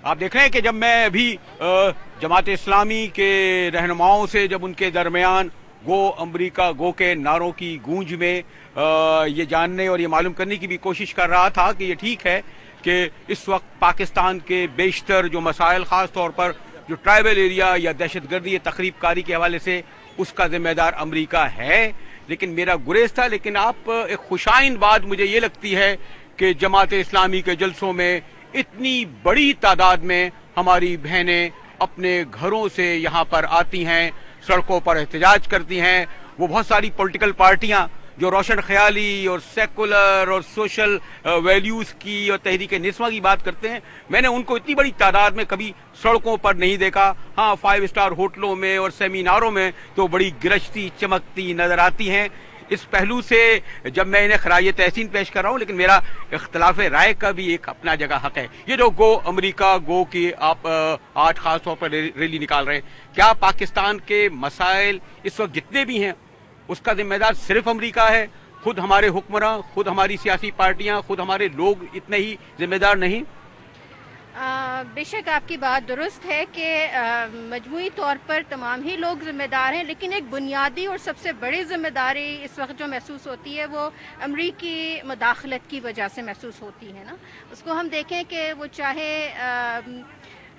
آپ دیکھ رہے ہیں کہ جب میں ابھی جماعت اسلامی کے رہنماؤں سے جب ان کے درمیان گو امریکہ گو کے نعروں کی گونج میں یہ جاننے اور یہ معلوم کرنے کی بھی کوشش کر رہا تھا کہ یہ ٹھیک ہے کہ اس وقت پاکستان کے بیشتر جو مسائل خاص طور پر جو ٹرائبل ایریا یا دہشت گردی یا تخریب کاری کے حوالے سے اس کا ذمہ دار امریکہ ہے، لیکن میرا گریز تھا. لیکن آپ ایک خوشائن بات مجھے یہ لگتی ہے کہ جماعت اسلامی کے جلسوں میں اتنی بڑی تعداد میں ہماری بہنیں اپنے گھروں سے یہاں پر آتی ہیں، سڑکوں پر احتجاج کرتی ہیں. وہ بہت ساری پولیٹیکل پارٹیاں جو روشن خیالی اور سیکولر اور سوشل ویلیوز کی اور تحریک نسواں کی بات کرتے ہیں، میں نے ان کو اتنی بڑی تعداد میں کبھی سڑکوں پر نہیں دیکھا. ہاں 5 اسٹار ہوٹلوں میں اور سیمیناروں میں تو بڑی گرجتی چمکتی نظر آتی ہیں. اس پہلو سے جب میں انہیں خراج تحسین پیش کر رہا ہوں، لیکن میرا اختلاف رائے کا بھی ایک اپنا جگہ حق ہے. یہ جو گو امریکہ گو کی آپ آج خاص طور پر ریلی نکال رہے ہیں، کیا پاکستان کے مسائل اس وقت جتنے بھی ہیں اس کا ذمہ دار صرف امریکہ ہے؟ خود ہمارے حکمراں، خود ہماری سیاسی پارٹیاں، خود ہمارے لوگ اتنے ہی ذمہ دار نہیں؟ بے شک آپ کی بات درست ہے کہ مجموعی طور پر تمام ہی لوگ ذمہ دار ہیں، لیکن ایک بنیادی اور سب سے بڑی ذمہ داری اس وقت جو محسوس ہوتی ہے وہ امریکی مداخلت کی وجہ سے محسوس ہوتی ہے نا. اس کو ہم دیکھیں کہ وہ چاہے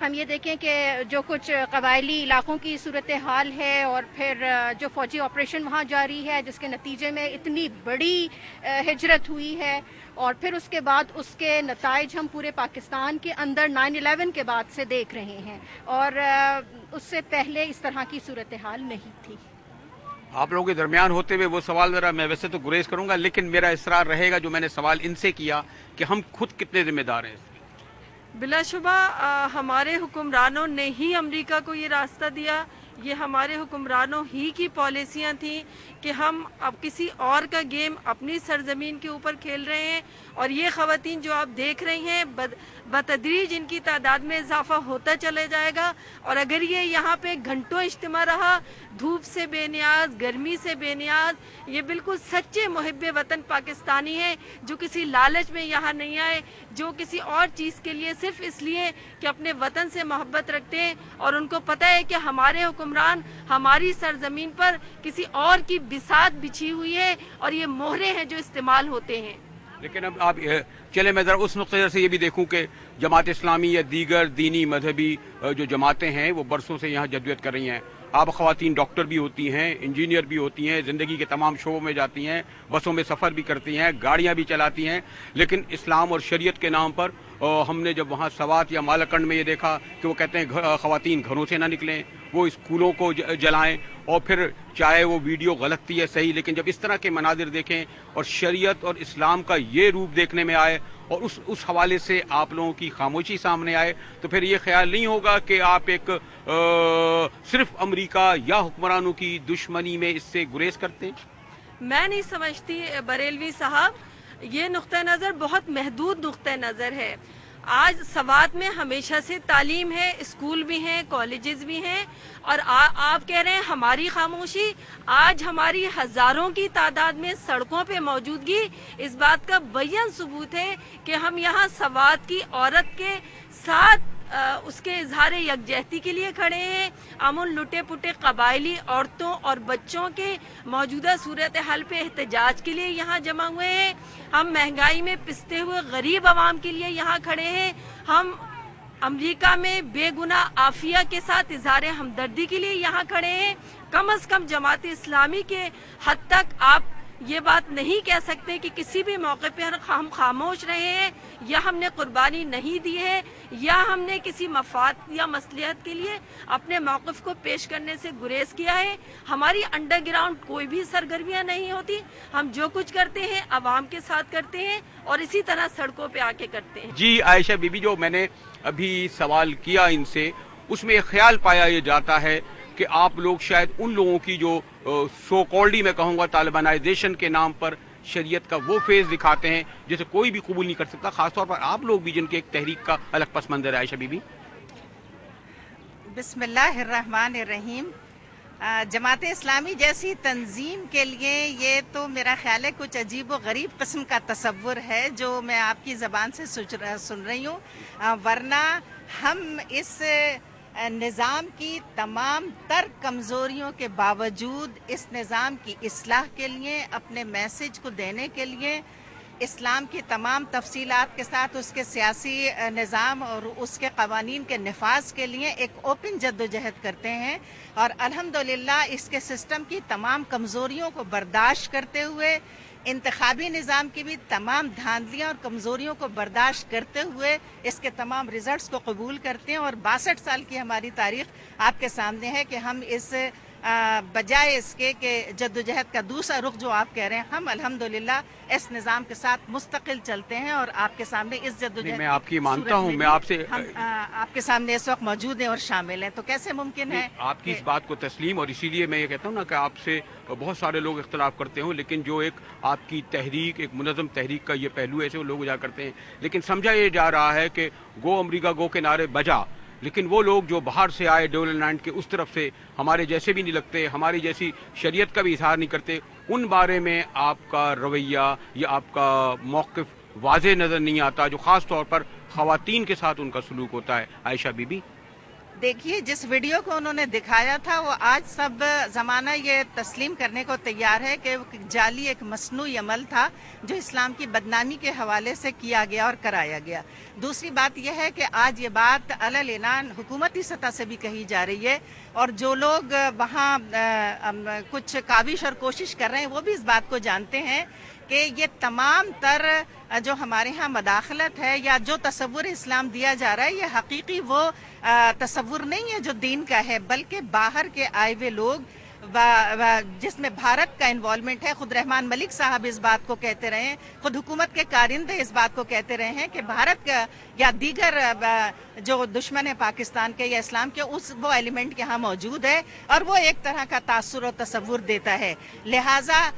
ہم یہ دیکھیں کہ جو کچھ قبائلی علاقوں کی صورتحال ہے اور پھر جو فوجی آپریشن وہاں جاری ہے جس کے نتیجے میں اتنی بڑی ہجرت ہوئی ہے، اور پھر اس کے بعد اس کے نتائج ہم پورے پاکستان کے اندر 9/11 کے بعد سے دیکھ رہے ہیں، اور اس سے پہلے اس طرح کی صورتحال نہیں تھی. آپ لوگوں کے درمیان ہوتے ہوئے وہ سوال ذرا میں ویسے تو گریز کروں گا، لیکن میرا اصرار رہے گا جو میں نے سوال ان سے کیا کہ ہم خود کتنے ذمہ دار ہیں. بلا شبہ ہمارے حکمرانوں نے ہی امریکہ کو یہ راستہ دیا. یہ ہمارے حکمرانوں ہی کی پالیسیاں تھیں کہ ہم اب کسی اور کا گیم اپنی سرزمین کے اوپر کھیل رہے ہیں، اور یہ خواتین جو آپ دیکھ رہی ہیں بتدریج ان کی تعداد میں اضافہ ہوتا چلے جائے گا. اور اگر یہ یہاں پہ گھنٹوں اجتماع رہا، دھوپ سے بے نیاز، گرمی سے بے نیاز، یہ بالکل سچے محب وطن پاکستانی ہیں جو کسی لالچ میں یہاں نہیں آئے، جو کسی اور چیز کے لیے صرف اس لیے کہ اپنے وطن سے محبت رکھتے ہیں، اور ان کو پتہ ہے کہ ہمارے حکمران ہماری سرزمین پر کسی اور کی بساط بچھی ہوئی ہے، اور یہ مہرے ہیں جو استعمال ہوتے ہیں. لیکن اب آپ چلے میں ذرا اس نقطے سے یہ بھی دیکھوں کہ جماعت اسلامی یا دیگر دینی مذہبی جو جماعتیں ہیں وہ برسوں سے یہاں جدوجہد کر رہی ہیں. آپ خواتین ڈاکٹر بھی ہوتی ہیں، انجینئر بھی ہوتی ہیں، زندگی کے تمام شعبوں میں جاتی ہیں، بسوں میں سفر بھی کرتی ہیں، گاڑیاں بھی چلاتی ہیں، لیکن اسلام اور شریعت کے نام پر ہم نے جب وہاں سوات یا مالاکنڈ میں یہ دیکھا کہ وہ کہتے ہیں خواتین گھروں سے نہ نکلیں، وہ اسکولوں کو جلائیں، اور پھر چاہے وہ ویڈیو غلط تھی ہے صحیح، لیکن جب اس طرح کے مناظر دیکھیں اور شریعت اور اسلام کا یہ روپ دیکھنے میں آئے اور اس حوالے سے آپ لوگوں کی خاموشی سامنے آئے، تو پھر یہ خیال نہیں ہوگا کہ آپ ایک صرف امریکہ یا حکمرانوں کی دشمنی میں اس سے گریز کرتے ہیں؟ میں نہیں سمجھتی بریلوی صاحب، یہ نقطہ نظر بہت محدود نقطہ نظر ہے. آج سوات میں ہمیشہ سے تعلیم ہے، اسکول بھی ہیں، کالجز بھی ہیں، اور آپ کہہ رہے ہیں ہماری خاموشی. آج ہماری ہزاروں کی تعداد میں سڑکوں پہ موجودگی اس بات کا بیان ثبوت ہے کہ ہم یہاں سوات کی عورت کے ساتھ اس کے اظہار یکجہتی کے لیے کھڑے ہیں. ہم ان لٹے پٹے قبائلی عورتوں اور بچوں کے موجودہ صورتحال پہ احتجاج کے لیے یہاں جمع ہوئے ہیں. ہم مہنگائی میں پستے ہوئے غریب عوام کے لیے یہاں کھڑے ہیں. ہم امریکہ میں بے گناہ عافیہ کے ساتھ اظہار ہمدردی کے لیے یہاں کھڑے ہیں. کم از کم جماعت اسلامی کے حد تک آپ یہ بات نہیں کہہ سکتے کہ کسی بھی موقع پہ ہم خاموش رہے ہیں، یا ہم نے قربانی نہیں دی ہے، یا ہم نے کسی مفاد یا مصلحت کے لیے اپنے موقف کو پیش کرنے سے گریز کیا ہے. ہماری انڈر گراؤنڈ کوئی بھی سرگرمیاں نہیں ہوتی. ہم جو کچھ کرتے ہیں عوام کے ساتھ کرتے ہیں، اور اسی طرح سڑکوں پہ آ کے کرتے ہیں. جی عائشہ بی بی، جو میں نے ابھی سوال کیا ان سے، اس میں ایک خیال پایا یہ جاتا ہے کہ آپ لوگ شاید ان لوگوں کی جو سو کالڈی میں کہوں گا طالبانائزیشن کے نام پر شریعت کا وہ فیض دکھاتے ہیں جسے کوئی بھی قبول نہیں کر سکتا، خاص طور پر آپ لوگ بھی جن کے ایک تحریک کا الگ پس منظر ہے. عائشہ بی بی، بسم اللہ الرحمن الرحیم. جماعت اسلامی جیسی تنظیم کے لیے یہ تو میرا خیال ہے کچھ عجیب و غریب قسم کا تصور ہے جو میں آپ کی زبان سے سن رہی ہوں، ورنہ ہم اس نظام کی تمام تر کمزوریوں کے باوجود اس نظام کی اصلاح کے لیے، اپنے میسج کو دینے کے لیے، اسلام کی تمام تفصیلات کے ساتھ اس کے سیاسی نظام اور اس کے قوانین کے نفاذ کے لیے ایک اوپن جدوجہد کرتے ہیں، اور الحمدللہ اس کے سسٹم کی تمام کمزوریوں کو برداشت کرتے ہوئے، انتخابی نظام کی بھی تمام دھاندلیاں اور کمزوریوں کو برداشت کرتے ہوئے اس کے تمام ریزلٹس کو قبول کرتے ہیں، اور 62 سال کی ہماری تاریخ آپ کے سامنے ہے کہ ہم اس بجائے اس کے کہ جدوجہد کا دوسرا رخ جو آپ کہہ رہے ہیں، ہم الحمدللہ اس نظام کے ساتھ مستقل چلتے ہیں، اور آپ کے سامنے اس جدوجہد میں آپ کی مانتا ہوں، میں آپ سے آپ کے سامنے اس وقت موجود ہیں اور شامل ہیں، تو کیسے ممکن ہے آپ کی اس بات کو تسلیم، اور اسی لیے میں یہ کہتا ہوں نا کہ آپ سے بہت سارے لوگ اختلاف کرتے ہوں، لیکن جو ایک آپ کی تحریک، ایک منظم تحریک کا یہ پہلو ایسے وہ لوگ اجاگر کرتے ہیں، لیکن سمجھا یہ جا رہا ہے کہ گو امریکہ گو کے نعرے بجا، لیکن وہ لوگ جو باہر سے آئے ڈیولپمنٹ کے اس طرف سے ہمارے جیسے بھی نہیں لگتے، ہماری جیسی شریعت کا بھی اظہار نہیں کرتے، ان بارے میں آپ کا رویہ یا آپ کا موقف واضح نظر نہیں آتا، جو خاص طور پر خواتین کے ساتھ ان کا سلوک ہوتا ہے۔ عائشہ بی بی، دیکھیے جس ویڈیو کو انہوں نے دکھایا تھا وہ آج سب زمانہ یہ تسلیم کرنے کو تیار ہے کہ وہ جعلی ایک مصنوعی عمل تھا جو اسلام کی بدنامی کے حوالے سے کیا گیا اور کرایا گیا۔ دوسری بات یہ ہے کہ آج یہ بات علل اعلان حکومتی سطح سے بھی کہی جا رہی ہے، اور جو لوگ وہاں کچھ کاوش اور کوشش کر رہے ہیں وہ بھی اس بات کو جانتے ہیں کہ یہ تمام تر جو ہمارے ہاں مداخلت ہے یا جو تصور اسلام دیا جا رہا ہے، یہ حقیقی وہ تصور نہیں ہے جو دین کا ہے، بلکہ باہر کے آئے ہوئے لوگ جس میں بھارت کا انوالومنٹ ہے۔ خود رحمان ملک صاحب اس بات کو کہتے رہے ہیں، خود حکومت کے کارندے اس بات کو کہتے رہے ہیں کہ بھارت کا یا دیگر جو دشمن ہے پاکستان کے یا اسلام کے، وہ ایلیمنٹ یہاں موجود ہے، اور وہ ایک طرح کا تاثر و تصور دیتا ہے، لہٰذا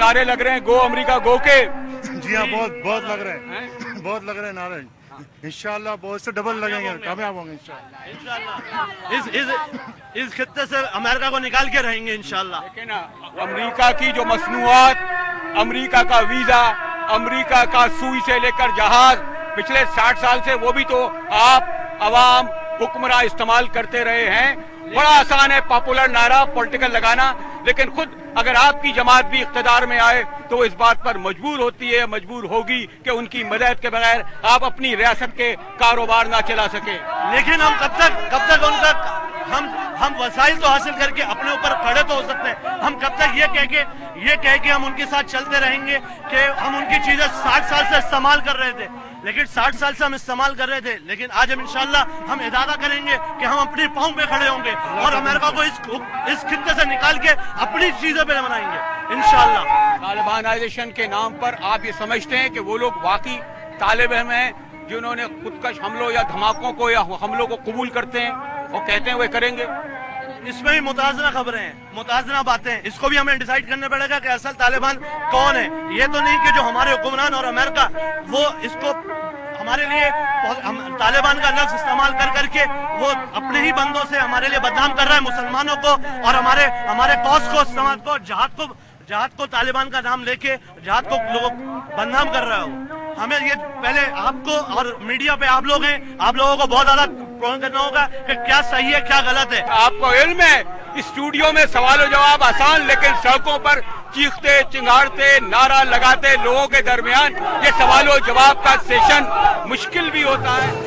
نعرے لگ رہے ہیں گو امریکہ گو کے؟ جی ہاں، بہت لگ رہے ہیں، بہت لگ رہے ہیں نعرے، انشاءاللہ بہت سے ڈبل لگیں گے، کامیاب ہوں گے انشاءاللہ، اس خطے سے امریکہ کو نکال کے رہیں گے انشاءاللہ۔ لیکن امریکہ کی جو مصنوعات، امریکہ کا ویزا، امریکہ کا سوئی سے لے کر جہاز، پچھلے 60 سال سے وہ بھی تو آپ عوام حکمراں استعمال کرتے رہے ہیں۔ بڑا آسان ہے پاپولر نعرہ پولیٹیکل لگانا، لیکن خود اگر آپ کی جماعت بھی اقتدار میں آئے تو وہ اس بات پر مجبور ہوتی ہے، مجبور ہوگی کہ ان کی مدد کے بغیر آپ اپنی ریاست کے کاروبار نہ چلا سکیں۔ لیکن ہم کب تک ان کا ہم وسائل تو حاصل کر کے اپنے اوپر کھڑے تو ہو سکتے ہیں، ہم کب تک یہ کہہ کے ہم ان کے ساتھ چلتے رہیں گے کہ ہم ان کی چیزیں 60 سال سے استعمال کر رہے تھے، لیکن 60 سال سے ہم استعمال کر رہے تھے، لیکن آج ہم انشاءاللہ ہم ارادہ کریں گے کہ ہم اپنی پاؤں پہ کھڑے ہوں گے اور امریکہ کو اس خطے سے نکال کے اپنی چیزوں پہ بنائیں گے انشاءاللہ۔ طالبانائزیشن کے نام پر آپ یہ سمجھتے ہیں کہ وہ لوگ واقعی طالب علم ہیں جنہوں نے خودکش حملوں یا دھماکوں کو یا حملوں کو قبول کرتے ہیں اور کہتے ہیں وہ کریں گے؟ اس میں بھی متازنہ خبریں ہیں، متازنہ باتیں ہیں، اس کو بھی ہمیں ڈیسائیڈ کرنا پڑے گا کہ اصل طالبان کون ہے۔ یہ تو نہیں کہ جو ہمارے حکمران اور امریکہ وہ اس کو ہمارے لیے طالبان کا لفظ استعمال کر کے وہ اپنے ہی بندوں سے ہمارے لیے بدنام کر رہا ہے، مسلمانوں کو اور ہمارے قوس کو، سماج کو، جہاد کو طالبان کا نام لے کے جہاد کو لوگ بدنام کر رہا ہو۔ ہمیں یہ پہلے آپ کو اور میڈیا پہ آپ لوگ ہیں، آپ لوگوں کو بہت زیادہ پروموٹ کرنا ہوگا کہ کیا صحیح ہے کیا غلط ہے۔ آپ کو علم ہے اسٹوڈیو میں سوال و جواب آسان، لیکن سڑکوں پر چیختے چنگاڑتے نعرہ لگاتے لوگوں کے درمیان یہ سوال و جواب کا سیشن مشکل بھی ہوتا ہے۔